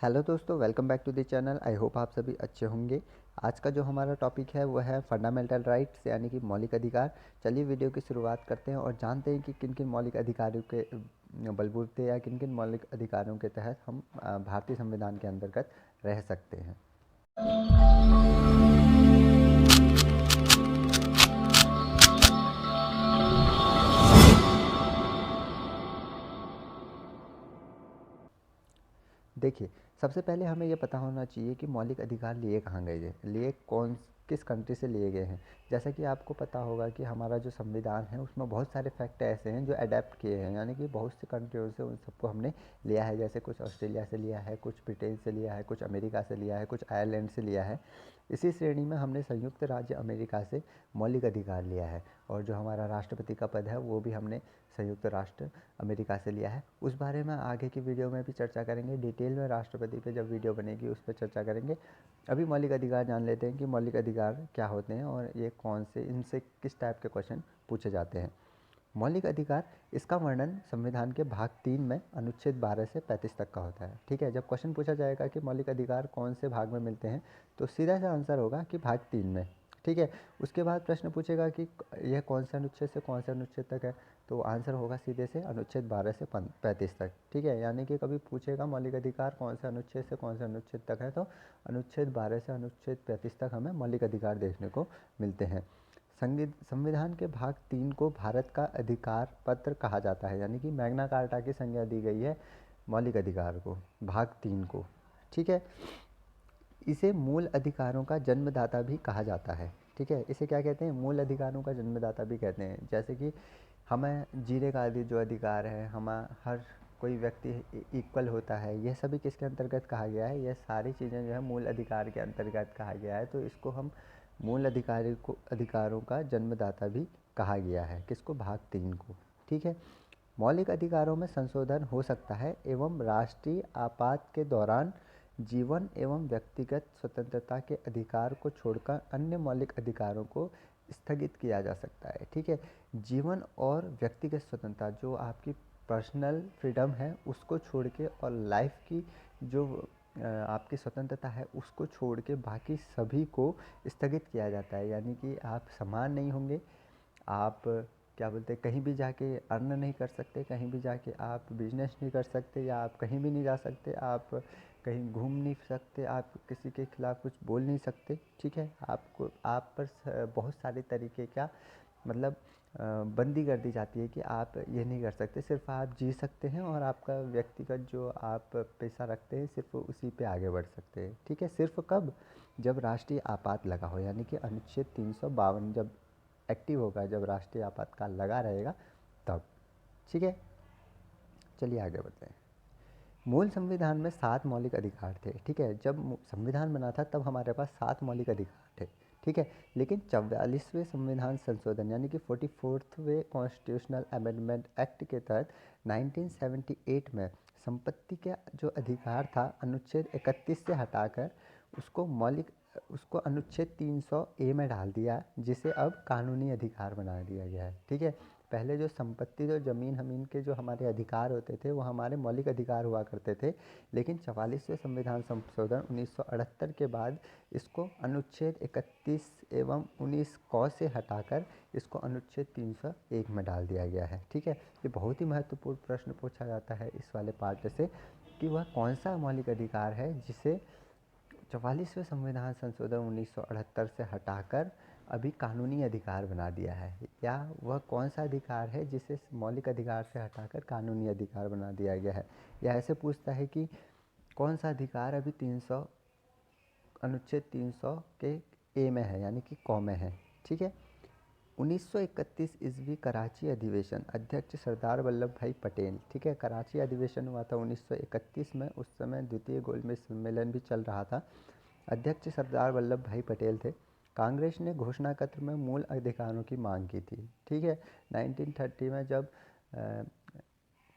Hello दोस्तों, welcome back to the channel. I hope आप सभी अच्छे होंगे। आज का जो हमारा टॉपिक है वो है फंडामेंटल राइट्स यानी कि मौलिक अधिकार। चलिए वीडियो की शुरुआत करते हैं और जानते हैं कि किन किन मौलिक अधिकारों के बलबूते या किन किन मौलिक अधिकारों के तहत हम भारतीय संविधान के अंतर्गत रह सकते हैं। देखिए, सबसे पहले हमें ये पता होना चाहिए कि मौलिक अधिकार लिए कहाँ गए थे, किस कंट्री से लिए गए हैं। जैसा कि आपको पता होगा कि हमारा जो संविधान है उसमें बहुत सारे फैक्ट ऐसे हैं जो अडेप्ट किए हैं, यानी कि बहुत सी कंट्रियों से उन सबको हमने लिया है। जैसे कुछ ऑस्ट्रेलिया से लिया है, कुछ ब्रिटेन से लिया है, कुछ अमेरिका से लिया है, कुछ आयरलैंड से लिया है। इसी श्रेणी में हमने संयुक्त राज्य अमेरिका से मौलिक अधिकार लिया है, और जो हमारा राष्ट्रपति का पद है वो भी हमने संयुक्त राष्ट्र अमेरिका से लिया है। उस बारे में आगे की वीडियो में भी चर्चा करेंगे, डिटेल में राष्ट्रपति पे जब वीडियो बनेगी उस पर चर्चा करेंगे। अभी मौलिक अधिकार जान लेते हैं कि मौलिक अधिकार क्या होते हैं और ये कौन से, इनसे किस टाइप के क्वेश्चन पूछे जाते हैं। मौलिक अधिकार, इसका वर्णन संविधान के भाग 3 में अनुच्छेद 12 से 35 तक का होता है। ठीक है, जब क्वेश्चन पूछा जाएगा कि मौलिक अधिकार कौन से भाग में मिलते हैं तो सीधा सा आंसर होगा कि भाग 3 में। ठीक है, उसके बाद प्रश्न पूछेगा कि यह कौन से अनुच्छेद से कौन से अनुच्छेद तक है, तो आंसर होगा सीधे से अनुच्छेद 12 से 35 तक। ठीक है, यानी कि कभी पूछेगा मौलिक अधिकार कौन से अनुच्छेद से कौन से अनुच्छेद तक है, तो अनुच्छेद 12 से अनुच्छेद 35 तक हमें मौलिक अधिकार देखने को मिलते हैं। संविधान के भाग 3 को भारत का अधिकार पत्र कहा जाता है, यानी कि मैग्ना कार्टा की संज्ञा दी गई है मौलिक अधिकार को, भाग 3 को। ठीक है, इसे मूल अधिकारों का जन्मदाता भी कहा जाता है। ठीक है, इसे क्या कहते हैं, मूल अधिकारों का जन्मदाता भी कहते हैं। जैसे कि हमें जीने का जो अधिकार है, हमें हर कोई व्यक्ति इक्वल होता है, यह सभी किसके अंतर्गत कहा गया है, यह सारी चीज़ें जो है मूल अधिकार के अंतर्गत कहा गया है। तो इसको हम मूल अधिकारों का जन्मदाता भी कहा गया है, किसको, भाग 3 को। ठीक है, मौलिक अधिकारों में संशोधन हो सकता है एवं राष्ट्रीय आपात के दौरान जीवन एवं व्यक्तिगत स्वतंत्रता के अधिकार को छोड़कर अन्य मौलिक अधिकारों को स्थगित किया जा सकता है। ठीक है, जीवन और व्यक्तिगत स्वतंत्रता, जो आपकी पर्सनल फ्रीडम है उसको छोड़ के, और लाइफ की जो आपकी स्वतंत्रता है उसको छोड़ के बाकी सभी को स्थगित किया जाता है। यानी कि आप समान नहीं होंगे, आप क्या बोलते हैं, कहीं भी जाके अर्न नहीं कर सकते, कहीं भी जाके आप बिजनेस नहीं कर सकते, या आप कहीं भी नहीं जा सकते, आप कहीं घूम नहीं सकते, आप किसी के खिलाफ़ कुछ बोल नहीं सकते। ठीक है, आपको आप पर बहुत सारे तरीके का मतलब बंदी कर दी जाती है कि आप ये नहीं कर सकते। सिर्फ आप जी सकते हैं और आपका व्यक्तिगत जो आप पेशा रखते हैं सिर्फ उसी पे आगे बढ़ सकते हैं। ठीक है, सिर्फ कब, जब राष्ट्रीय आपात लगा हो, यानी कि अनुच्छेद 352 जब एक्टिव होगा, जब राष्ट्रीय आपातकाल लगा रहेगा तब। ठीक है, चलिए आगे बढ़ते हैं। मूल संविधान में 7 मौलिक अधिकार थे। ठीक है, जब संविधान बना था तब हमारे पास 7 मौलिक अधिकार थे। ठीक है, लेकिन 44वें संविधान संशोधन यानी कि 44वें कॉन्स्टिट्यूशनल अमेंडमेंट एक्ट के तहत 1978 में संपत्ति का जो अधिकार था अनुच्छेद 31 से हटाकर उसको अनुच्छेद 300A में डाल दिया, जिसे अब कानूनी अधिकार बना दिया गया है। ठीक है, पहले जो संपत्ति, जो ज़मीन हमीन के जो हमारे अधिकार होते थे वो हमारे मौलिक अधिकार हुआ करते थे, लेकिन 44वें संविधान संशोधन 1978 के बाद इसको अनुच्छेद 31 एवं 19 क से हटाकर इसको अनुच्छेद 301 में डाल दिया गया है। ठीक है, ये बहुत ही महत्वपूर्ण प्रश्न पूछा जाता है इस वाले पार्ट से कि वह कौन सा मौलिक अधिकार है जिसे 44वें संविधान संशोधन 1978 से हटाकर अभी कानूनी अधिकार बना दिया है, या वह कौन सा अधिकार है जिसे मौलिक अधिकार से हटाकर कानूनी अधिकार बना दिया गया है। या ऐसे पूछता है कि कौन सा अधिकार अभी अनुच्छेद 300 के ए में है, यानी कि क में है। ठीक है, 1931 ईस्वी कराची अधिवेशन, अध्यक्ष सरदार वल्लभ भाई पटेल। ठीक है, कराची अधिवेशन हुआ था 1931 में, उस समय द्वितीय गोलमेज सम्मेलन भी चल रहा था। अध्यक्ष सरदार वल्लभ भाई पटेल थे। कांग्रेस ने घोषणा पत्र में मूल अधिकारों की मांग की थी। ठीक है, 1930 में जब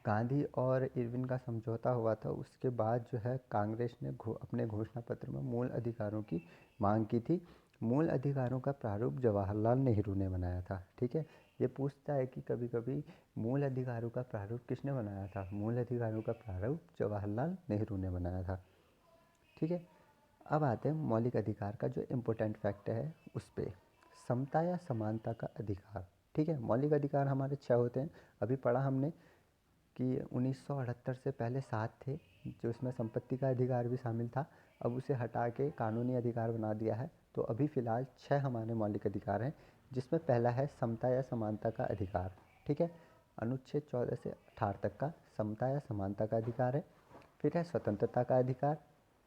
गांधी और इरविन का समझौता हुआ था, उसके बाद जो है कांग्रेस ने अपने घोषणा पत्र में मूल अधिकारों की मांग की थी। मूल अधिकारों का प्रारूप जवाहरलाल नेहरू ने बनाया था। ठीक है, ये पूछता है कि कभी कभी मूल अधिकारों का प्रारूप किसने बनाया था। मूल अधिकारों का प्रारूप जवाहरलाल नेहरू ने बनाया था। ठीक है। अब आते हैं मौलिक अधिकार का जो इम्पोर्टेंट फैक्ट है उस पे, समता या समानता का अधिकार। ठीक है, मौलिक अधिकार हमारे 6 होते हैं। अभी पढ़ा हमने कि 1978 से पहले 7 थे, जो इसमें संपत्ति का अधिकार भी शामिल था। अब उसे हटा के कानूनी अधिकार बना दिया है। तो अभी फ़िलहाल 6 हमारे मौलिक अधिकार हैं, जिसमें पहला है समता या समानता का अधिकार। ठीक है, अनुच्छेद 14 से 18 तक का समता या समानता का अधिकार है। फिर है स्वतंत्रता का अधिकार।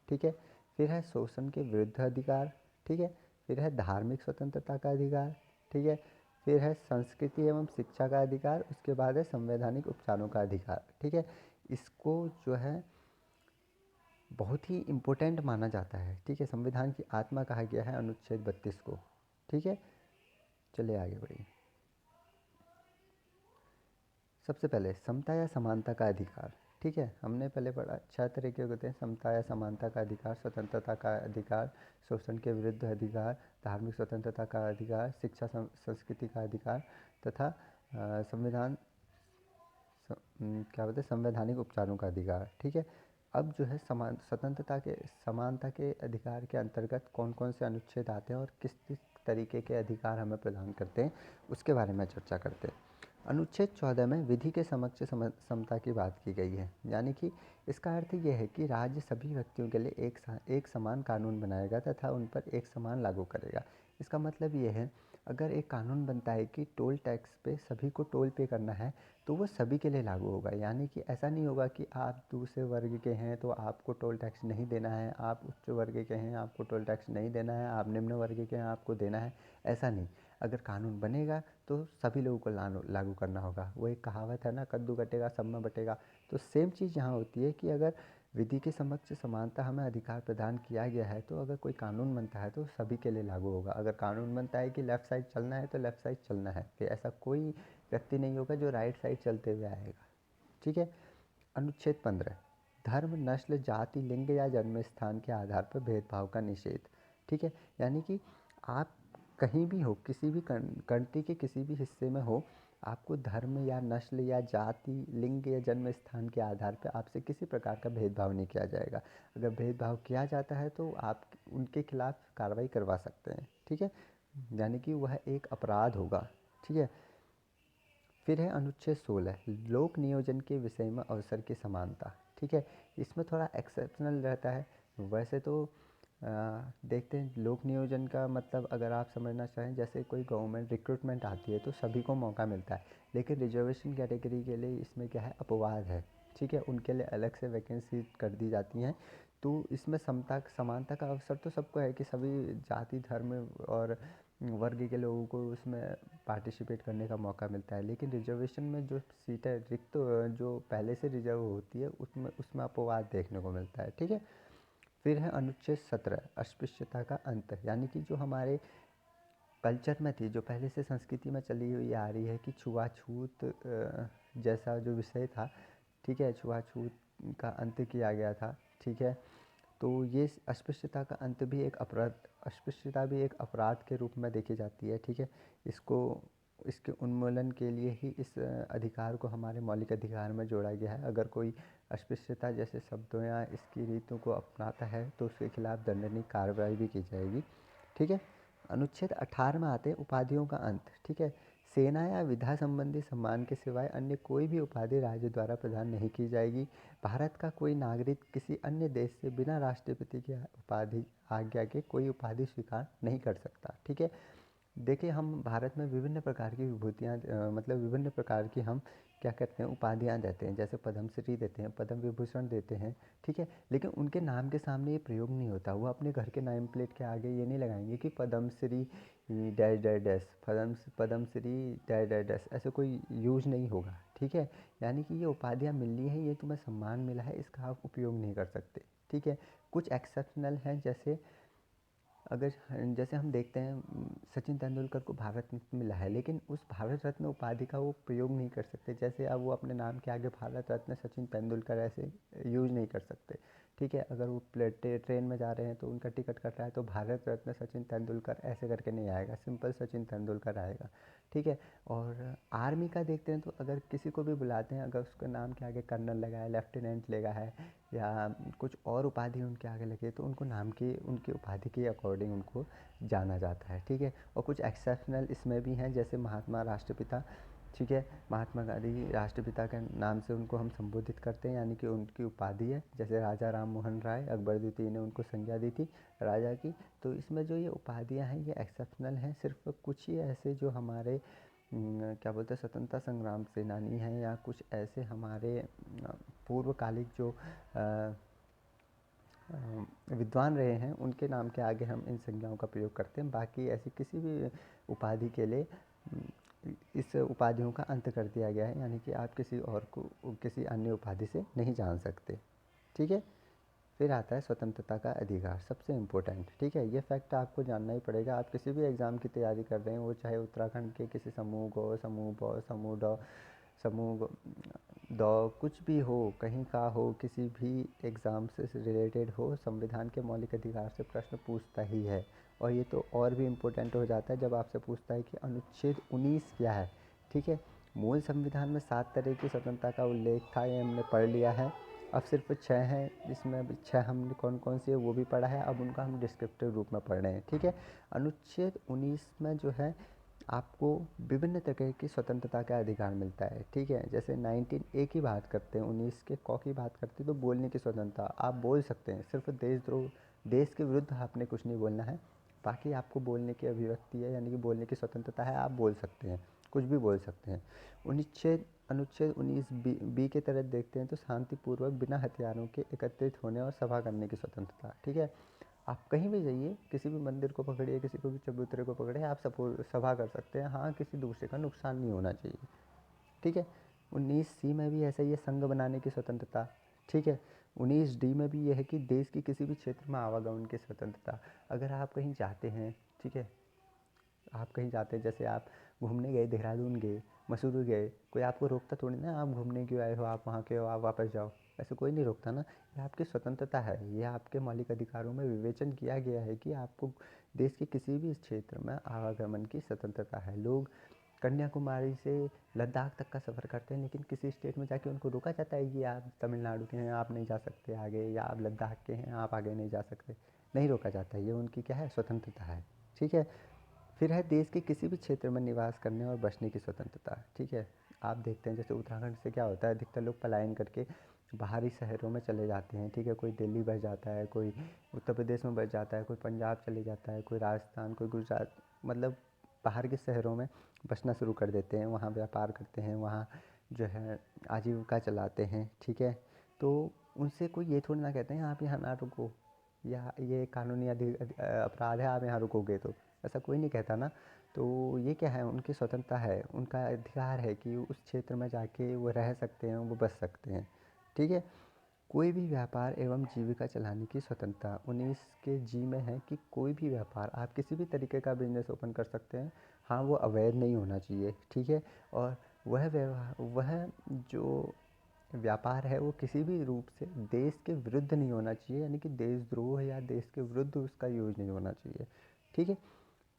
ठीक है, फिर है शोषण के विरुद्ध अधिकार। ठीक है, फिर है धार्मिक स्वतंत्रता का अधिकार। ठीक है, फिर है संस्कृति एवं शिक्षा का अधिकार। उसके बाद है संवैधानिक उपचारों का अधिकार। ठीक है, इसको जो है बहुत ही इम्पोर्टेंट माना जाता है। ठीक है, संविधान की आत्मा कहा गया है अनुच्छेद 32 को। ठीक है, चलिए आगे बढ़िए। सबसे पहले समता या समानता का अधिकार। ठीक है, हमने पहले पढ़ा 6 तरीके होते हैं, समता या समानता का अधिकार, स्वतंत्रता का अधिकार, शोषण के विरुद्ध अधिकार, धार्मिक स्वतंत्रता का अधिकार, शिक्षा संस्कृति का अधिकार तथा संविधान क्या बोलते हैं संवैधानिक उपचारों का अधिकार। ठीक है, अब जो है स्वतंत्रता के समानता के अधिकार के अंतर्गत कौन कौन से अनुच्छेद आते हैं और किस किस तरीके के अधिकार हमें प्रदान करते हैं उसके बारे में चर्चा करते हैं। अनुच्छेद 14 में विधि के समक्ष समता की बात की गई है, यानी कि इसका अर्थ ये है कि राज्य सभी व्यक्तियों के लिए एक समान कानून बनाएगा तथा उन पर एक समान लागू करेगा। इसका मतलब ये है, अगर एक कानून बनता है कि टोल टैक्स पे सभी को टोल पे करना है, तो वो सभी के लिए लागू होगा। यानी कि ऐसा नहीं होगा कि आप दूसरे वर्ग के हैं तो आपको टोल टैक्स नहीं देना है, आप उच्च वर्ग के हैं आपको टोल टैक्स नहीं देना है, आप निम्न वर्ग के हैं आपको देना है, ऐसा नहीं। अगर कानून बनेगा तो सभी लोगों को लागू करना होगा। वो एक कहावत है ना, कद्दू कटेगा सब में बटेगा। तो सेम चीज़ यहाँ होती है कि अगर विधि के समक्ष समानता हमें अधिकार प्रदान किया गया है, तो अगर कोई कानून बनता है तो सभी के लिए लागू होगा। अगर कानून बनता है कि लेफ़्ट साइड चलना है तो लेफ़्ट साइड चलना है, कि ऐसा कोई व्यक्ति नहीं होगा जो राइट साइड चलते हुए आएगा। ठीक है, अनुच्छेद 15, धर्म, नस्ल, जाति, लिंग या जन्म स्थान के आधार पर भेदभाव का निषेध। ठीक है, यानी कि आप कहीं भी हो, किसी भी कंट्री के किसी भी हिस्से में हो, आपको धर्म या नस्ल या जाति, लिंग या जन्म स्थान के आधार पर आपसे किसी प्रकार का भेदभाव नहीं किया जाएगा। अगर भेदभाव किया जाता है तो आप उनके खिलाफ कार्रवाई करवा सकते हैं। ठीक है, यानी कि वह एक अपराध होगा। ठीक है, फिर है अनुच्छेद 16, लोक नियोजन के विषय में अवसर की समानता। ठीक है, इसमें थोड़ा एक्सेप्शनल रहता है। वैसे तो देखते हैं लोक नियोजन का मतलब, अगर आप समझना चाहें, जैसे कोई गवर्नमेंट रिक्रूटमेंट आती है तो सभी को मौका मिलता है, लेकिन रिजर्वेशन कैटेगरी के लिए इसमें क्या है, अपवाद है। ठीक है, उनके लिए अलग से वैकेंसी कर दी जाती हैं। तो इसमें समानता का अवसर तो सबको है कि सभी जाति, धर्म और वर्ग के लोगों को उसमें पार्टिसिपेट करने का मौका मिलता है। लेकिन रिजर्वेशन में जो सीटें रिक्त जो पहले से रिजर्व होती है उसमें उसमें अपवाद देखने को मिलता है। ठीक है, फिर है अनुच्छेद 17, अस्पृश्यता का अंत। यानी कि जो हमारे कल्चर में थी, जो पहले से संस्कृति में चली हुई आ रही है कि छुआछूत जैसा जो विषय था, ठीक है, छुआछूत का अंत किया गया था। ठीक है, तो ये अस्पृश्यता का अंत भी एक अपराध, अस्पृश्यता भी एक अपराध के रूप में देखी जाती है। ठीक है, इसको इसके उन्मूलन के लिए ही इस अधिकार को हमारे मौलिक अधिकार में जोड़ा गया है। अगर कोई अस्पृश्यता जैसे शब्दों या इसकी रीतों को अपनाता है तो उसके खिलाफ दंडनीय कार्रवाई भी की जाएगी। ठीक है, अनुच्छेद 18 में आते हैं उपाधियों का अंत। ठीक है, सेना या विधा संबंधी सम्मान के सिवाय अन्य कोई भी उपाधि राज्य द्वारा प्रदान नहीं की जाएगी। भारत का कोई नागरिक किसी अन्य देश से बिना राष्ट्रपति की उपाधि आज्ञा के कोई उपाधि स्वीकार नहीं कर सकता। ठीक है, देखिए हम भारत में विभिन्न प्रकार की विभूतियाँ मतलब विभिन्न प्रकार की हम क्या करते हैं, उपाधियाँ देते हैं। जैसे पद्मश्री देते हैं, पद्म विभूषण देते हैं। ठीक है, लेकिन उनके नाम के सामने ये प्रयोग नहीं होता। वो अपने घर के नेम प्लेट के आगे ये नहीं लगाएंगे कि Padmashri dash dash dash, Padmashri dash dash dash, ऐसे कोई यूज नहीं होगा। ठीक है, यानी कि ये उपाधियाँ मिली है, ये तुम्हें सम्मान मिला है, इसका आप उपयोग नहीं कर सकते। ठीक है, कुछ एक्सेप्शनल हैं, अगर जैसे हम देखते हैं सचिन तेंदुलकर को भारत रत्न मिला है, लेकिन उस भारत रत्न उपाधि का वो प्रयोग नहीं कर सकते। जैसे अब वो अपने नाम के आगे भारत रत्न सचिन तेंदुलकर ऐसे यूज नहीं कर सकते। ठीक है, अगर वो ट्रेन में जा रहे हैं तो उनका टिकट कट रहा है तो भारत रत्न सचिन तेंदुलकर ऐसे करके नहीं आएगा, सिंपल सचिन तेंदुलकर आएगा। ठीक है, और आर्मी का देखते हैं तो अगर किसी को भी बुलाते हैं, अगर उसके नाम के आगे कर्नल लगा है, लेफ्टिनेंट लगा है या कुछ और उपाधि उनके आगे लगे, तो उनको नाम की, उनकी उपाधि के अकॉर्डिंग उनको जाना जाता है, ठीक है। और कुछ एक्सेप्शनल इसमें भी हैं, जैसे महात्मा राष्ट्रपिता, ठीक है। महात्मा गांधी राष्ट्रपिता के नाम से उनको हम संबोधित करते हैं, यानी कि उनकी उपाधि है। जैसे राजा राम मोहन राय, अकबर द्वितीय ने उनको संज्ञा दी थी राजा की। तो इसमें जो ये उपाधियां हैं ये एक्सेप्शनल हैं, सिर्फ कुछ ही ऐसे जो हमारे क्या बोलते हैं स्वतंत्रता संग्राम सेनानी हैं या कुछ ऐसे हमारे पूर्वकालिक जो विद्वान रहे हैं उनके नाम के आगे हम इन संज्ञाओं का प्रयोग करते हैं। बाकी ऐसी किसी भी उपाधि के लिए इस उपाधियों का अंत कर दिया गया है, यानी कि आप किसी और को किसी अन्य उपाधि से नहीं जान सकते, ठीक है। फिर आता है स्वतंत्रता का अधिकार, सबसे इम्पोर्टेंट, ठीक है। ये फैक्ट आपको जानना ही पड़ेगा। आप किसी भी एग्ज़ाम की तैयारी कर रहे हैं, वो चाहे उत्तराखंड के किसी समूह गो, समूह ब, समूह ड, समूह द, कुछ भी हो, कहीं का हो, किसी भी एग्ज़ाम से रिलेटेड हो, संविधान के मौलिक अधिकार से प्रश्न पूछता ही है। और ये तो और भी इम्पोर्टेंट हो जाता है जब आपसे पूछता है कि अनुच्छेद 19 क्या है, ठीक है। मूल संविधान में 7 तरह की स्वतंत्रता का उल्लेख था, ये हमने पढ़ लिया है। अब सिर्फ 6 हैं, इसमें भी 6 हमने कौन कौन सी है वो भी पढ़ा है, अब उनका हम डिस्क्रिप्टिव रूप में पढ़ रहे हैं, ठीक है। अनुच्छेद 19 में जो है आपको विभिन्न तरह की स्वतंत्रता का अधिकार मिलता है, ठीक है। जैसे 19A की बात करते हैं, 19 के क की बात करते हैं, तो बोलने की स्वतंत्रता, आप बोल सकते हैं, सिर्फ देशद्रोह, देश के विरुद्ध आपने कुछ नहीं बोलना है, बाकी आपको बोलने की अभिव्यक्ति है, यानी कि बोलने की स्वतंत्रता है, आप बोल सकते हैं, कुछ भी बोल सकते हैं। अनुच्छेद 19B के तहत देखते हैं तो शांतिपूर्वक बिना हथियारों के एकत्रित होने और सभा करने की स्वतंत्रता, ठीक है। आप कहीं भी जाइए, किसी भी मंदिर को पकड़िए, किसी को भी चबूतरे को पकड़े, आप सभा कर सकते हैं, हाँ किसी दूसरे का नुकसान नहीं होना चाहिए, ठीक है। 19C में भी ऐसा ही है, संघ बनाने की स्वतंत्रता, ठीक है। 19D में भी यह है कि देश की किसी भी क्षेत्र में आवागमन की स्वतंत्रता। अगर आप कहीं जाते हैं, ठीक है, आप कहीं जाते हैं, जैसे आप घूमने गए, देहरादून गए, मसूरी गए, कोई आपको रोकता थोड़ी ना, आप घूमने क्यों आए हो, आप वहाँ के हो, आप वापस जाओ, ऐसे कोई नहीं रोकता ना। ये आपकी स्वतंत्रता है, ये आपके मौलिक अधिकारों में विवेचन किया गया है कि आपको देश के किसी भी क्षेत्र में आवागमन की स्वतंत्रता है। लोग कन्याकुमारी से लद्दाख तक का सफ़र करते हैं, लेकिन किसी स्टेट में जाके उनको रोका जाता है कि आप तमिलनाडु के हैं, आप नहीं जा सकते आगे, या आप लद्दाख के हैं, आप आगे नहीं जा सकते, नहीं रोका जाता है, ये उनकी क्या है, स्वतंत्रता है, ठीक है। फिर है देश के किसी भी क्षेत्र में निवास करने और बसने की स्वतंत्रता, ठीक है। आप देखते हैं जैसे उत्तराखंड से क्या होता है, अधिकतर लोग पलायन करके बाहरी शहरों में चले जाते हैं, ठीक है। कोई दिल्ली बस जाता है, कोई उत्तर प्रदेश में बस जाता है, कोई पंजाब चले जाता है, कोई राजस्थान, कोई गुजरात, मतलब बाहर के शहरों में बसना शुरू कर देते हैं, वहाँ व्यापार करते हैं, वहाँ जो है आजीविका चलाते हैं, ठीक है। तो उनसे कोई ये थोड़ी ना कहते हैं आप यहाँ ना रुको, या ये कानूनी अपराध है आप यहाँ रुकोगे, तो ऐसा कोई नहीं कहता ना। तो ये क्या है, उनकी स्वतंत्रता है, उनका अधिकार है कि उस क्षेत्र में जाके वो रह सकते हैं, वो बस सकते हैं, ठीक है। कोई भी व्यापार एवं जीविका चलाने की स्वतंत्रता 19 के जी में है कि कोई भी व्यापार, आप किसी भी तरीके का बिजनेस ओपन कर सकते हैं, हाँ वो अवैध नहीं होना चाहिए, ठीक है। और वह जो व्यापार है वो किसी भी रूप से देश के विरुद्ध नहीं होना चाहिए, यानी कि देशद्रोह या देश के विरुद्ध उसका यूज नहीं होना चाहिए, ठीक है।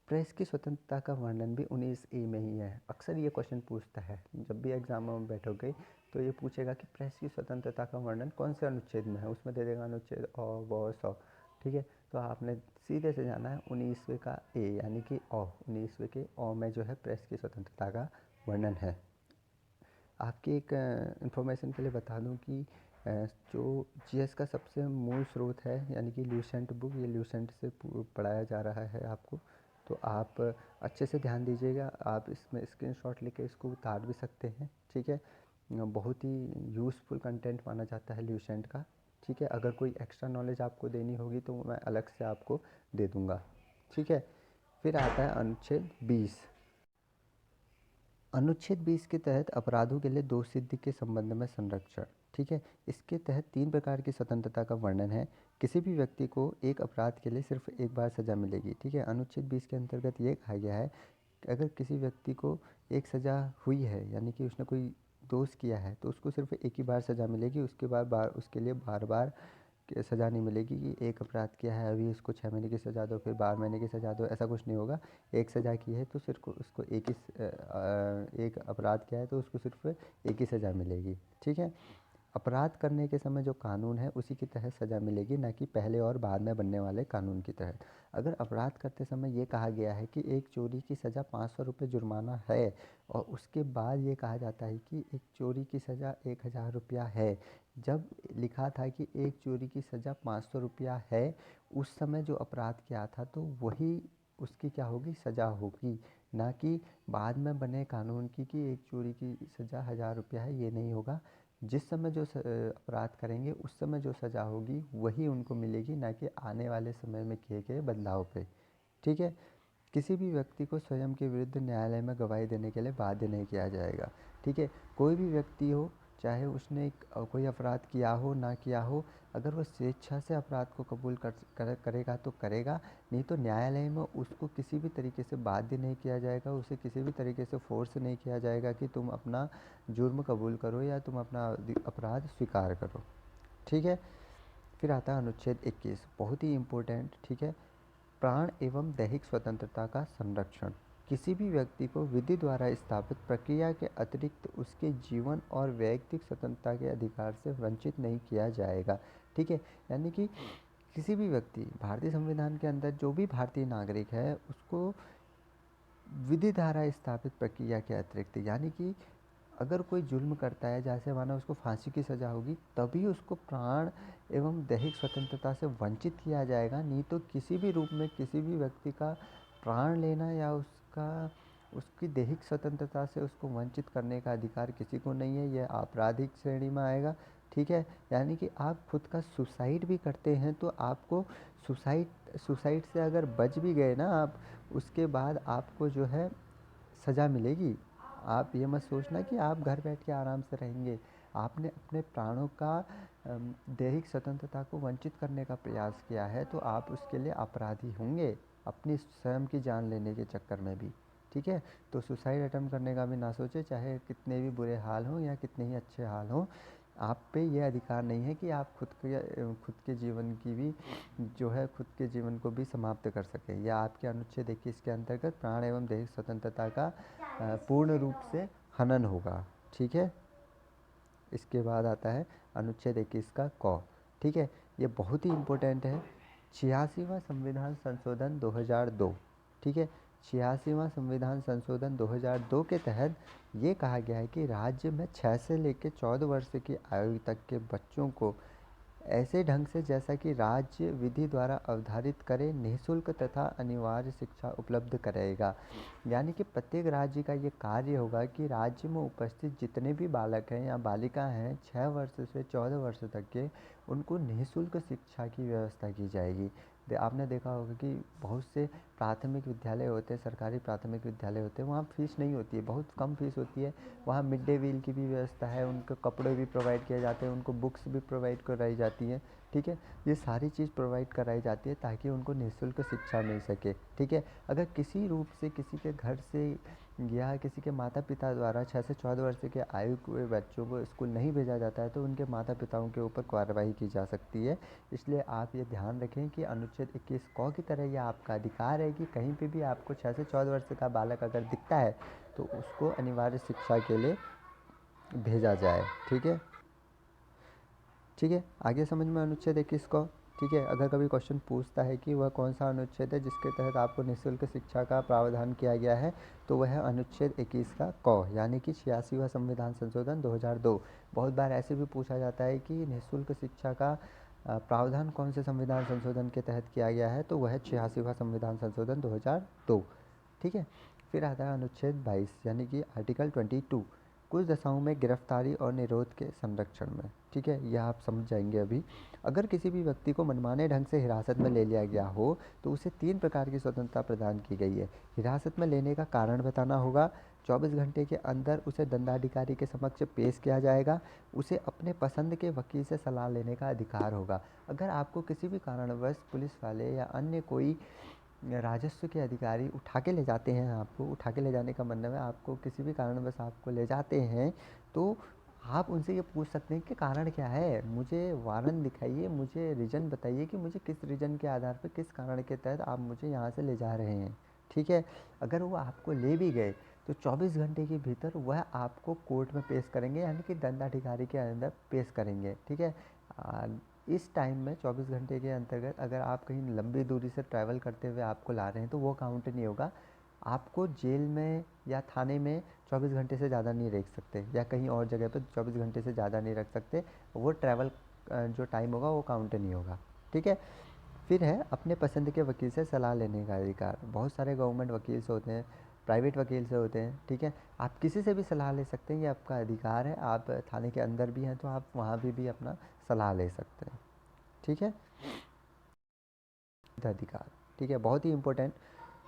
प्रेस की स्वतंत्रता का वर्णन भी 19A में ही है। अक्सर ये क्वेश्चन पूछता है, जब भी एग्जाम में बैठोगे तो ये पूछेगा कि प्रेस की स्वतंत्रता का वर्णन कौन से अनुच्छेद में है, उसमें दे देगा अनुच्छेद अ व स, ठीक है। तो आपने सीधे से जाना है 19वें का ए, यानी कि 19वें के में जो है प्रेस की स्वतंत्रता का वर्णन है। आपकी एक इन्फॉर्मेशन के लिए बता दूं कि जो जीएस का सबसे मूल स्रोत है, यानी कि ल्यूसेंट बुक, ये ल्यूसेंट से पढ़ाया जा रहा है आपको, तो आप अच्छे से ध्यान दीजिएगा। आप इसमें स्क्रीनशॉट लेके इसको उतार भी सकते हैं, ठीक है। बहुत ही यूज़फुल कंटेंट माना जाता है ल्यूसेंट का, ठीक है। अगर कोई एक्स्ट्रा नॉलेज आपको देनी होगी तो मैं अलग से आपको दे दूँगा, ठीक है। फिर आता है अनुच्छेद 20। अनुच्छेद 20 के तहत अपराधों के लिए दोष सिद्धि के संबंध में संरक्षण, ठीक है। इसके तहत 3 प्रकार की स्वतंत्रता का वर्णन है। किसी भी व्यक्ति को एक अपराध के लिए सिर्फ एक बार सज़ा मिलेगी, ठीक है। अनुच्छेद 20 के अंतर्गत ये कहा गया है कि अगर किसी व्यक्ति को एक सज़ा हुई है, यानी कि उसने कोई दोष किया है, तो उसको सिर्फ एक ही बार सज़ा मिलेगी, उसके बाद उसके लिए बार बार सज़ा नहीं मिलेगी कि एक अपराध किया है अभी इसको 6 महीने की सज़ा दो, फिर 12 महीने की सज़ा दो, ऐसा कुछ नहीं होगा। एक सज़ा की है तो सिर्फ उसको एक अपराध किया है तो उसको सिर्फ एक ही सज़ा मिलेगी, ठीक है। अपराध करने के समय जो कानून है उसी की तहत सज़ा मिलेगी, ना कि पहले और बाद में बनने वाले कानून की तहत। अगर अपराध करते समय ये कहा गया है कि एक चोरी की सज़ा 500 रुपये जुर्माना है और उसके बाद ये कहा जाता है कि एक चोरी की सज़ा 1000 रुपया है, जब लिखा था कि एक चोरी की सज़ा 500 रुपया है, उस समय जो अपराध किया था तो वही उसकी क्या होगी, सज़ा होगी, ना कि बाद में बने कानून की कि एक चोरी की सज़ा 1000 रुपया है, ये नहीं होगा। जिस समय जो अपराध करेंगे उस समय जो सज़ा होगी वही उनको मिलेगी, ना कि आने वाले समय में किए गए बदलाव पे, ठीक है। किसी भी व्यक्ति को स्वयं के विरुद्ध न्यायालय में गवाही देने के लिए बाध्य नहीं किया जाएगा, ठीक है। कोई भी व्यक्ति हो, चाहे उसने कोई अपराध किया हो ना किया हो, अगर वो स्वेच्छा से अपराध को कबूल करेगा तो करेगा, नहीं तो न्यायालय में उसको किसी भी तरीके से बाध्य नहीं किया जाएगा, उसे किसी भी तरीके से फोर्स नहीं किया जाएगा कि तुम अपना जुर्म कबूल करो या तुम अपना अपराध स्वीकार करो, ठीक है। फिर आता है अनुच्छेद 21, बहुत ही इम्पोर्टेंट, ठीक है। प्राण एवं दैहिक स्वतंत्रता का संरक्षण। किसी भी व्यक्ति को विधि द्वारा स्थापित प्रक्रिया के अतिरिक्त उसके जीवन और वैयक्तिक स्वतंत्रता के अधिकार से वंचित नहीं किया जाएगा, ठीक है। यानी कि किसी भी व्यक्ति, भारतीय संविधान के अंदर जो भी भारतीय नागरिक है उसको विधि द्वारा स्थापित प्रक्रिया के अतिरिक्त, यानी कि अगर कोई जुल्म करता है, जैसे माना उसको फांसी की सज़ा होगी, तभी उसको प्राण एवं दैहिक स्वतंत्रता से वंचित किया जाएगा, नहीं तो किसी भी रूप में किसी भी व्यक्ति का प्राण लेना या उसकी दैहिक स्वतंत्रता से उसको वंचित करने का अधिकार किसी को नहीं है, यह आपराधिक श्रेणी में आएगा, ठीक है। यानी कि आप खुद का सुसाइड भी करते हैं तो आपको सुसाइड से अगर बच भी गए ना आप, उसके बाद आपको जो है सज़ा मिलेगी। आप ये मत सोचना कि आप घर बैठ के आराम से रहेंगे। आपने अपने प्राणों का दैहिक स्वतंत्रता को वंचित करने का प्रयास किया है तो आप उसके लिए अपराधी होंगे, अपनी स्वयं की जान लेने के चक्कर में भी, ठीक है। तो सुसाइड अटेम्प्ट करने का भी ना सोचे, चाहे कितने भी बुरे हाल हों या कितने ही अच्छे हाल हों। आप पे ये अधिकार नहीं है कि आप खुद के जीवन की भी जो है खुद के जीवन को भी समाप्त कर सकें। यह आपके अनुच्छेद 21 के अंतर्गत प्राण एवं दैहिक स्वतंत्रता का पूर्ण रूप से हनन होगा, ठीक है। इसके बाद आता है अनुच्छेद 21 का क, ठीक है। ये बहुत ही इम्पोर्टेंट है। 86वां संविधान संशोधन 2002, ठीक है। 86वां संविधान संशोधन 2002 के तहत ये कहा गया है कि राज्य में 6 से लेकर 14 वर्ष की आयु तक के बच्चों को ऐसे ढंग से जैसा कि राज्य विधि द्वारा अवधारित करे निःशुल्क तथा अनिवार्य शिक्षा उपलब्ध कराएगा। यानी कि प्रत्येक राज्य का ये कार्य होगा कि राज्य में उपस्थित जितने भी बालक हैं या बालिका हैं 6 वर्ष से 14 वर्ष तक के, उनको निःशुल्क शिक्षा की व्यवस्था की जाएगी। आपने देखा होगा कि बहुत से प्राथमिक विद्यालय होते हैं, सरकारी प्राथमिक विद्यालय होते हैं, वहाँ फीस नहीं होती है, बहुत कम फीस होती है। वहाँ मिड डे मील की भी व्यवस्था है, उनको कपड़े भी प्रोवाइड किए जाते हैं, उनको बुक्स भी प्रोवाइड कराई जाती हैं, ठीक है। ये सारी चीज़ प्रोवाइड कराई जाती है ताकि उनको निःशुल्क शिक्षा मिल सके, ठीक है। अगर किसी रूप से किसी के घर से या किसी के माता पिता द्वारा 6 से 14 वर्ष के आयु के बच्चों को स्कूल नहीं भेजा जाता है तो उनके माता पिताओं के ऊपर कार्रवाई की जा सकती है। इसलिए आप ये ध्यान रखें कि अनुच्छेद 21 क की तरह यह आपका अधिकार है कि कहीं पे भी आपको 6 से 14 वर्ष का बालक अगर दिखता है तो उसको अनिवार्य शिक्षा के लिए भेजा जाए, ठीक है। ठीक है, आगे समझ में अनुच्छेद 21 को, ठीक है। अगर कभी क्वेश्चन पूछता है कि वह कौन सा अनुच्छेद है जिसके तहत आपको निःशुल्क शिक्षा का प्रावधान किया गया है, तो वह है अनुच्छेद 21 का क, यानी कि 86वां संविधान संशोधन 2002। बहुत बार ऐसे भी पूछा जाता है कि निःशुल्क शिक्षा का प्रावधान कौन से संविधान संशोधन के तहत किया गया है, तो वह 86वां संविधान संशोधन 2002, ठीक है। फिर आता है अनुच्छेद 22 यानी कि आर्टिकल 22, कुछ दशाओं में गिरफ्तारी और निरोध के संरक्षण में, ठीक है। यह आप समझ जाएंगे अभी। अगर किसी भी व्यक्ति को मनमाने ढंग से हिरासत में ले लिया गया हो तो उसे 3 प्रकार की स्वतंत्रता प्रदान की गई है। हिरासत में लेने का कारण बताना होगा, 24 घंटे के अंदर उसे दंडाधिकारी के समक्ष पेश किया जाएगा, उसे अपने पसंद के वकील से सलाह लेने का अधिकार होगा। अगर आपको किसी भी कारणवश पुलिस वाले या अन्य कोई राजस्व के अधिकारी उठा के ले जाते हैं, आपको उठा के ले जाने का मतलब है आपको किसी भी कारणवश आपको ले जाते हैं, तो आप उनसे ये पूछ सकते हैं कि कारण क्या है, मुझे वारंट दिखाइए, मुझे रीज़न बताइए कि मुझे किस रीज़न के आधार पे, किस कारण के तहत आप मुझे यहाँ से ले जा रहे हैं, ठीक है। अगर वो आपको ले भी गए तो 24 घंटे के भीतर वह आपको कोर्ट में पेश करेंगे, यानी कि दंडाधिकारी के अंदर पेश करेंगे, ठीक है। आ, इस टाइम में 24 घंटे के अंतर्गत अगर आप कहीं लंबी दूरी से ट्रैवल करते हुए आपको ला रहे हैं तो वो काउंट नहीं होगा। आपको जेल में या थाने में 24 घंटे से ज़्यादा नहीं रख सकते, या कहीं और जगह पे 24 घंटे से ज़्यादा नहीं रख सकते। वो ट्रैवल जो टाइम होगा वो काउंट नहीं होगा, ठीक है। फिर है अपने पसंद के वकील से सलाह लेने का अधिकार। बहुत सारे गवर्नमेंट वकील से होते हैं, प्राइवेट वकील से होते हैं, ठीक है। आप किसी से भी सलाह ले सकते हैं, ये आपका अधिकार है। आप थाने के अंदर भी हैं तो आप वहाँ भी अपना सलाह ले सकते हैं, ठीक है। अधिकार, ठीक है, बहुत ही इम्पोर्टेंट।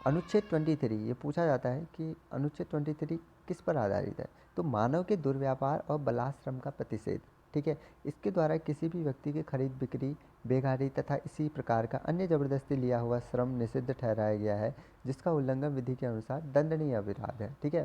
अनुच्छेद 23 ये पूछा जाता है कि अनुच्छेद 23 किस पर आधारित है। तो मानव के दुर्व्यापार और बलात्श्रम का प्रतिषेध, ठीक है। इसके द्वारा किसी भी व्यक्ति की खरीद बिक्री, बेगारी तथा इसी प्रकार का अन्य जबरदस्ती लिया हुआ श्रम निषिद्ध ठहराया गया है, जिसका उल्लंघन विधि के अनुसार दंडनीय अपराध है, ठीक है।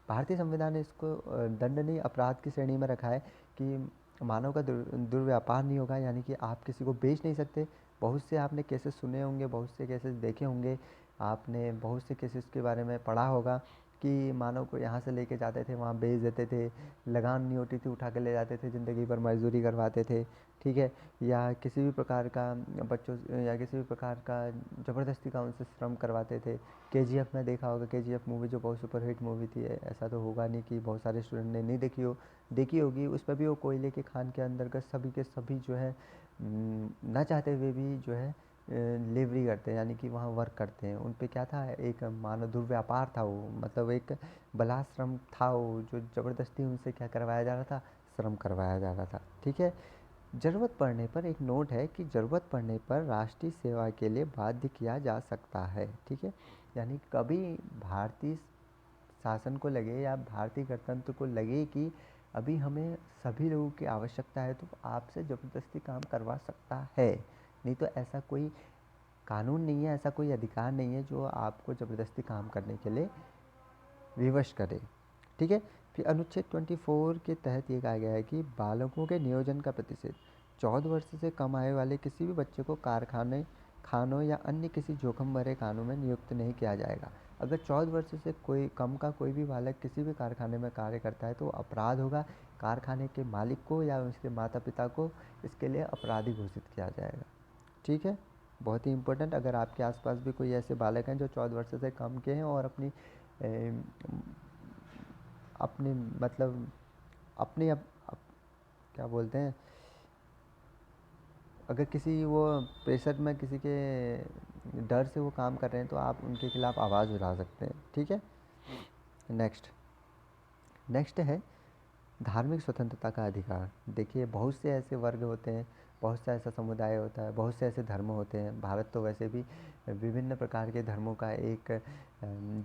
भारतीय संविधान ने इसको दंडनीय अपराध की श्रेणी में रखा है कि मानव का दुर्व्यापार नहीं होगा, यानी कि आप किसी को बेच नहीं सकते। बहुत से आपने केसेस सुने होंगे, बहुत से केसेस देखे होंगे, आपने बहुत से केसेस के बारे में पढ़ा होगा कि मानव को यहाँ से लेके जाते थे, वहाँ बेच देते थे, लगान नहीं होती थी, उठा के ले जाते थे, ज़िंदगी भर मजदूरी करवाते थे, ठीक है। या किसी भी प्रकार का बच्चों या किसी भी प्रकार का ज़बरदस्ती का उनसे श्रम करवाते थे। केजीएफ में देखा होगा, केजीएफ मूवी जो बहुत सुपर हिट मूवी थी, ऐसा तो होगा नहीं कि बहुत सारे स्टूडेंट ने नहीं देखी होगी। उसमें भी वो कोयले के खान के अंदर सभी के सभी जो है ना चाहते हुए भी जो है लेबरी करते हैं, यानी कि वहाँ वर्क करते हैं। उन पे क्या था, एक मानव दुर्व्यापार था वो, मतलब एक बलाश्रम था वो, जो ज़बरदस्ती उनसे क्या करवाया जा रहा था, श्रम करवाया जा रहा था, ठीक है। ज़रूरत पड़ने पर एक नोट है कि ज़रूरत पड़ने पर राष्ट्रीय सेवा के लिए बाध्य किया जा सकता है, ठीक है। यानी कभी भारतीय शासन को लगे या भारतीय गणतंत्र को लगे कि अभी हमें सभी लोगों की आवश्यकता है, तो आपसे ज़बरदस्ती काम करवा सकता है। नहीं तो ऐसा कोई कानून नहीं है, ऐसा कोई अधिकार नहीं है जो आपको ज़बरदस्ती काम करने के लिए विवश करे, ठीक है। फिर अनुच्छेद 24 के तहत ये कहा गया है कि बालकों के नियोजन का प्रतिषेध। 14 वर्ष से कम आयु वाले किसी भी बच्चे को कारखाने, खानों या अन्य किसी जोखिम भरे कामों में नियुक्त नहीं किया जाएगा। अगर 14 वर्ष से कोई कम का कोई भी बालक किसी भी कारखाने में कार्य करता है तो अपराध होगा। कारखाने के मालिक को या उसके माता पिता को इसके लिए अपराधी घोषित किया जाएगा, ठीक है। बहुत ही इम्पोर्टेंट। अगर आपके आसपास भी कोई ऐसे बालक हैं जो 14 वर्ष से कम के हैं और अपनी मतलब अपनी क्या बोलते हैं, अगर किसी वो प्रेशर में किसी के डर से वो काम कर रहे हैं तो आप उनके खिलाफ आवाज़ उठा सकते हैं, ठीक है। नेक्स्ट नेक्स्ट है धार्मिक स्वतंत्रता का अधिकार। देखिए बहुत से ऐसे वर्ग होते हैं, बहुत सा ऐसा समुदाय होता है, बहुत से ऐसे धर्म होते हैं। भारत तो वैसे भी विभिन्न प्रकार के धर्मों का एक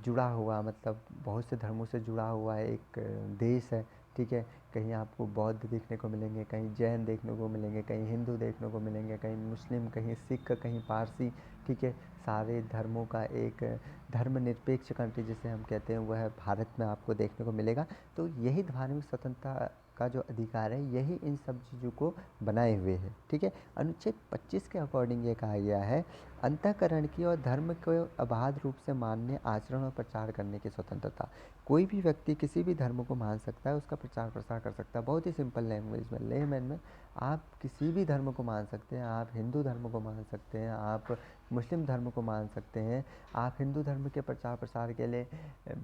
जुड़ा हुआ, मतलब बहुत से धर्मों से जुड़ा हुआ एक देश है, ठीक है। कहीं आपको बौद्ध देखने को मिलेंगे, कहीं जैन देखने को मिलेंगे, कहीं हिंदू देखने को मिलेंगे, कहीं मुस्लिम, कहीं सिख, कहीं पारसी, ठीक है। सारे धर्मों का एक धर्मनिरपेक्ष कंट्री जिसे हम कहते हैं वह भारत में आपको देखने को मिलेगा। तो यही धार्मिक स्वतंत्रता का जो अधिकार है यही इन सब चीज़ों को बनाए हुए है, ठीक है। अनुच्छेद 25 के अकॉर्डिंग ये कहा गया है अंतःकरण की और धर्म को अबाध रूप से मानने, आचरण और प्रचार करने की स्वतंत्रता। कोई भी व्यक्ति किसी भी धर्म को मान सकता है, उसका प्रचार प्रसार कर सकता है। बहुत ही सिंपल लैंग्वेज में, लेमैन में, आप किसी भी धर्म को मान सकते हैं। आप हिंदू धर्म को मान सकते हैं, आप मुस्लिम धर्म को मान सकते हैं, आप हिंदू धर्म के प्रचार प्रसार के लिए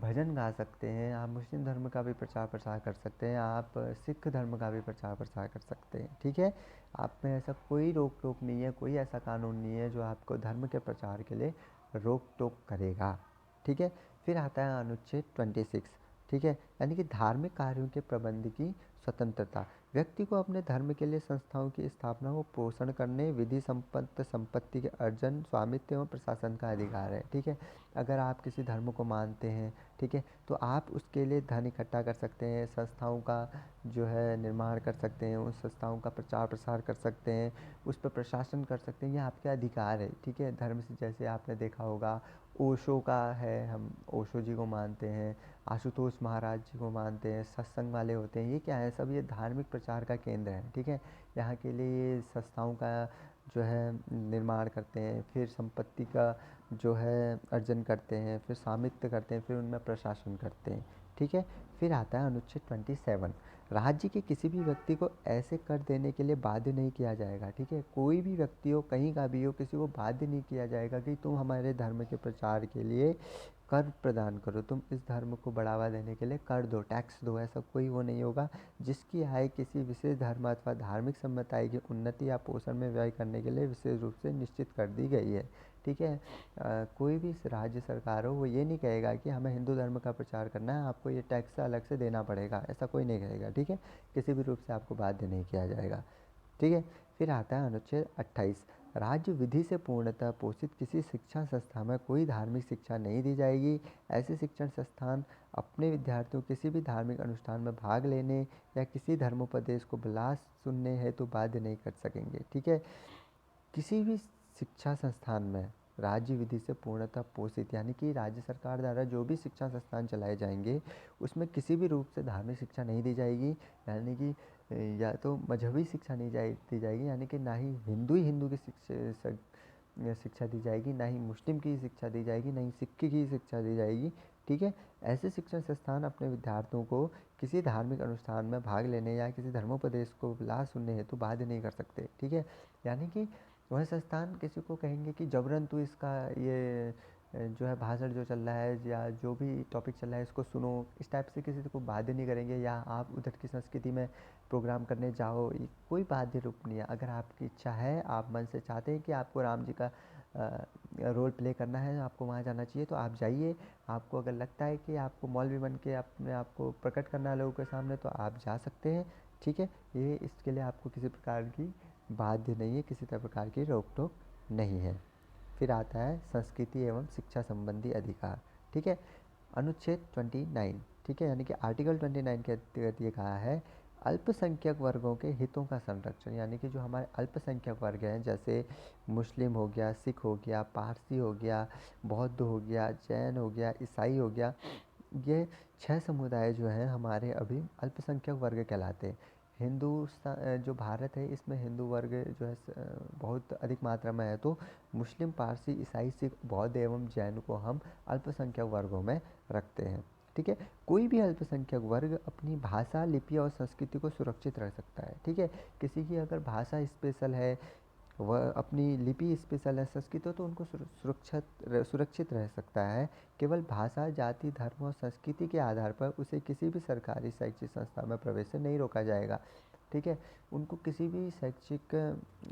भजन गा सकते हैं, आप मुस्लिम धर्म का भी प्रचार प्रसार कर सकते हैं, आप सिख धर्म का भी प्रचार प्रसार कर सकते हैं, ठीक है। आप में ऐसा कोई रोक टोक नहीं है, कोई ऐसा कानून नहीं है जो आपको धर्म के प्रचार के लिए रोक टोक करेगा, ठीक है। फिर आता है अनुच्छेद 26, ठीक है, यानी कि धार्मिक कार्यों के प्रबंध की स्वतंत्रता। व्यक्ति को अपने धर्म के लिए संस्थाओं की स्थापना व पोषण करने, विधि संपन्न संपत्ति के अर्जन, स्वामित्व एवं प्रशासन का अधिकार है, ठीक है। अगर आप किसी धर्म को मानते हैं, ठीक है, तो आप उसके लिए धन इकट्ठा कर सकते हैं, संस्थाओं का जो है निर्माण कर सकते हैं, उन संस्थाओं का प्रचार प्रसार कर सकते हैं, उस पर प्रशासन कर सकते हैं, ये आपके अधिकार है, ठीक है। धर्म से जैसे आपने देखा होगा ओशो का है, हम ओशो जी को मानते हैं, आशुतोष महाराज जी को मानते हैं, सत्संग वाले होते हैं, ये क्या है, सब ये धार्मिक प्रचार का केंद्र है, ठीक है। यहाँ के लिए ये संस्थाओं का जो है निर्माण करते हैं, फिर संपत्ति का जो है अर्जन करते हैं, फिर स्वामित्व करते हैं, फिर उनमें प्रशासन करते हैं, ठीक है। फिर आता है अनुच्छेद 27। राज्य के किसी भी व्यक्ति को ऐसे कर देने के लिए बाध्य नहीं किया जाएगा, ठीक है। कोई भी व्यक्ति हो, कहीं का भी हो, किसी को बाध्य नहीं किया जाएगा कि तुम हमारे धर्म के प्रचार के लिए कर प्रदान करो, तुम इस धर्म को बढ़ावा देने के लिए कर दो, टैक्स दो, ऐसा कोई वो नहीं होगा। जिसकी आय किसी विशेष धर्म अथवा धार्मिक संप्रदाय की उन्नति या पोषण में व्यय करने के लिए विशेष रूप से निश्चित कर दी गई है, ठीक है। कोई भी राज्य सरकार हो वो ये नहीं कहेगा कि हमें हिंदू धर्म का प्रचार करना है, आपको ये टैक्स अलग से देना पड़ेगा, ऐसा कोई नहीं कहेगा, ठीक है। किसी भी रूप से आपको बाध्य नहीं किया जाएगा, ठीक है। फिर आता है अनुच्छेद 28। राज्य विधि से पूर्णतः पोषित किसी शिक्षण संस्था में कोई धार्मिक शिक्षा नहीं दी जाएगी। ऐसे शिक्षण संस्थान अपने विद्यार्थियों किसी भी धार्मिक अनुष्ठान में भाग लेने या किसी धर्मोपदेश को बिलास सुनने हेतु बाध्य नहीं कर सकेंगे, ठीक है। किसी भी शिक्षा संस्थान में राज्य विधि से पूर्णतः पोषित, यानी कि राज्य सरकार द्वारा जो भी शिक्षा संस्थान चलाए जाएंगे उसमें किसी भी रूप से धार्मिक शिक्षा नहीं दी जाएगी, यानी कि या तो मजहबी शिक्षा नहीं दी जाएगी, यानी कि ना ही हिंदू की शिक्षा दी जाएगी, ना ही मुस्लिम की शिक्षा दी जाएगी, ना ही सिख की शिक्षा दी जाएगी, ठीक है। ऐसे शिक्षण संस्थान अपने विद्यार्थियों को किसी धार्मिक अनुष्ठान में भाग लेने या किसी धर्मोपदेश को लाभ सुनने हेतु बाध्य नहीं कर सकते, ठीक है। यानी कि वह संस्थान किसी को कहेंगे कि जबरन तू इसका ये जो है भाषण जो चल रहा है या जो भी टॉपिक चल रहा है इसको सुनो, इस टाइप से किसी को बाध्य नहीं करेंगे, या आप उधर की संस्कृति में प्रोग्राम करने जाओ, ये कोई बाध्य रूप नहीं है। अगर आपकी इच्छा है, आप मन से चाहते हैं कि आपको राम जी का रोल प्ले करना है, आपको वहाँ जाना चाहिए तो आप जाइए। आपको अगर लगता है कि आपको मौलवी बन के अपने आप को प्रकट करना है लोगों के सामने तो आप जा सकते हैं, ठीक है। ये इसके लिए आपको किसी प्रकार की बाध्य नहीं है, किसी प्रकार की रोक टोक नहीं है। फिर आता है संस्कृति एवं शिक्षा संबंधी अधिकार, ठीक है। अनुच्छेद 29, ठीक है, यानी कि आर्टिकल 29 के अंतर्गत ये कहा है अल्पसंख्यक वर्गों के हितों का संरक्षण, यानी कि जो हमारे अल्पसंख्यक वर्ग हैं जैसे मुस्लिम हो गया, सिख हो गया, पारसी हो गया, बौद्ध हो गया, जैन हो गया, ईसाई हो गया, ये 6 समुदाय जो हैं हमारे अभी अल्पसंख्यक वर्ग कहलाते हैं। हिंदुस्तान जो भारत है इसमें हिंदू वर्ग जो है बहुत अधिक मात्रा में है, तो मुस्लिम, पारसी, ईसाई, सिख, बौद्ध एवं जैन को हम अल्पसंख्यक वर्गों में रखते हैं, ठीक है। कोई भी अल्पसंख्यक वर्ग अपनी भाषा, लिपि और संस्कृति को सुरक्षित रख सकता है, ठीक है। किसी की अगर भाषा स्पेशल है, वह अपनी लिपि स्पेशल है, संस्कृत हो, तो उनको सुरक्षित रह सकता है। केवल भाषा, जाति, धर्म और संस्कृति के आधार पर उसे किसी भी सरकारी शैक्षिक संस्था में प्रवेश से नहीं रोका जाएगा, ठीक है। उनको किसी भी शैक्षिक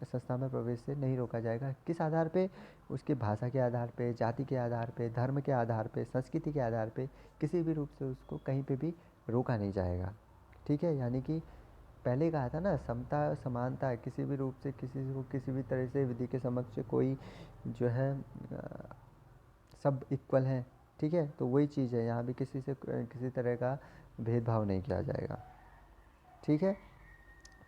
संस्था में प्रवेश से नहीं रोका जाएगा। किस आधार पे? उसकी भाषा के आधार पे, जाति के आधार पे, धर्म के आधार पे, संस्कृति के आधार पे, किसी भी रूप से उसको कहीं पे भी रोका नहीं जाएगा, ठीक है। यानी कि पहले कहा था ना, समता समानता, किसी भी रूप से किसी को किसी भी तरह से विधि के समक्ष कोई जो है सब इक्वल हैं, ठीक है। तो वही चीज़ है, यहाँ भी किसी से किसी तरह का भेदभाव नहीं किया जाएगा, ठीक है।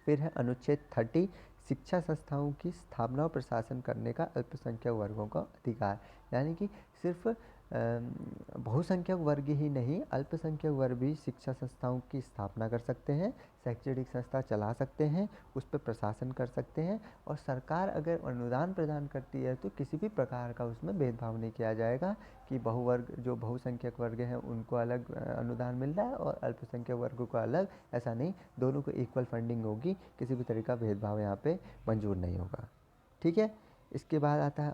फिर है अनुच्छेद 30, शिक्षा संस्थाओं की स्थापना और प्रशासन करने का अल्पसंख्यक वर्गों का अधिकार, यानी कि सिर्फ बहुसंख्यक वर्ग ही नहीं, अल्पसंख्यक वर्ग भी शिक्षा संस्थाओं की स्थापना कर सकते हैं, शैक्षणिक संस्था चला सकते हैं, उस पर प्रशासन कर सकते हैं, और सरकार अगर अनुदान प्रदान करती है तो किसी भी प्रकार का उसमें भेदभाव नहीं किया जाएगा कि बहुवर्ग जो बहुसंख्यक वर्ग हैं उनको अलग अनुदान मिल रहा है और अल्पसंख्यक वर्ग को अलग, ऐसा नहीं, दोनों को इक्वल फंडिंग होगी, किसी भी तरह का भेदभाव यहाँ पे मंजूर नहीं होगा, ठीक है। इसके बाद आता है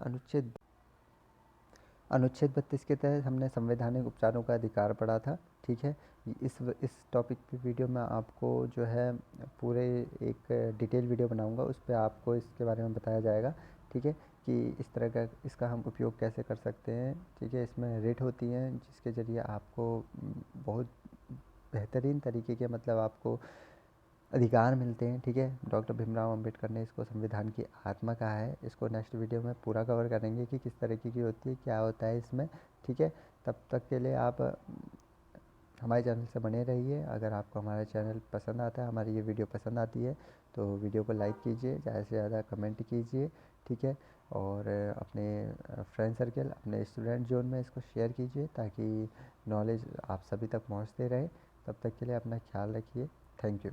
अनुच्छेद 32 के तहत हमने संवैधानिक उपचारों का अधिकार पढ़ा था, ठीक है। इस टॉपिक पे वीडियो में आपको जो है पूरे एक डिटेल वीडियो बनाऊंगा, उस पर आपको इसके बारे में बताया जाएगा, ठीक है, कि इस तरह का इसका हम उपयोग कैसे कर सकते हैं, ठीक है। इसमें रेट होती हैं जिसके ज़रिए आपको बहुत बेहतरीन तरीके के मतलब आपको अधिकार मिलते हैं, ठीक है। डॉक्टर भीमराव अंबेडकर ने इसको संविधान की आत्मा कहा है। इसको नेक्स्ट वीडियो में पूरा कवर करेंगे कि किस तरीके की होती है, क्या होता है इसमें, ठीक है। तब तक के लिए आप हमारे चैनल से बने रहिए। अगर आपको हमारा चैनल पसंद आता है, हमारी ये वीडियो पसंद आती है तो वीडियो को लाइक कीजिए, ज़्यादा से ज़्यादा कमेंट कीजिए, ठीक है। और अपने फ्रेंड सर्कल, अपने स्टूडेंट जोन में इसको शेयर कीजिए ताकि नॉलेज आप सभी तक पहुंचते रहे। तब तक के लिए अपना ख्याल रखिए। Thank you.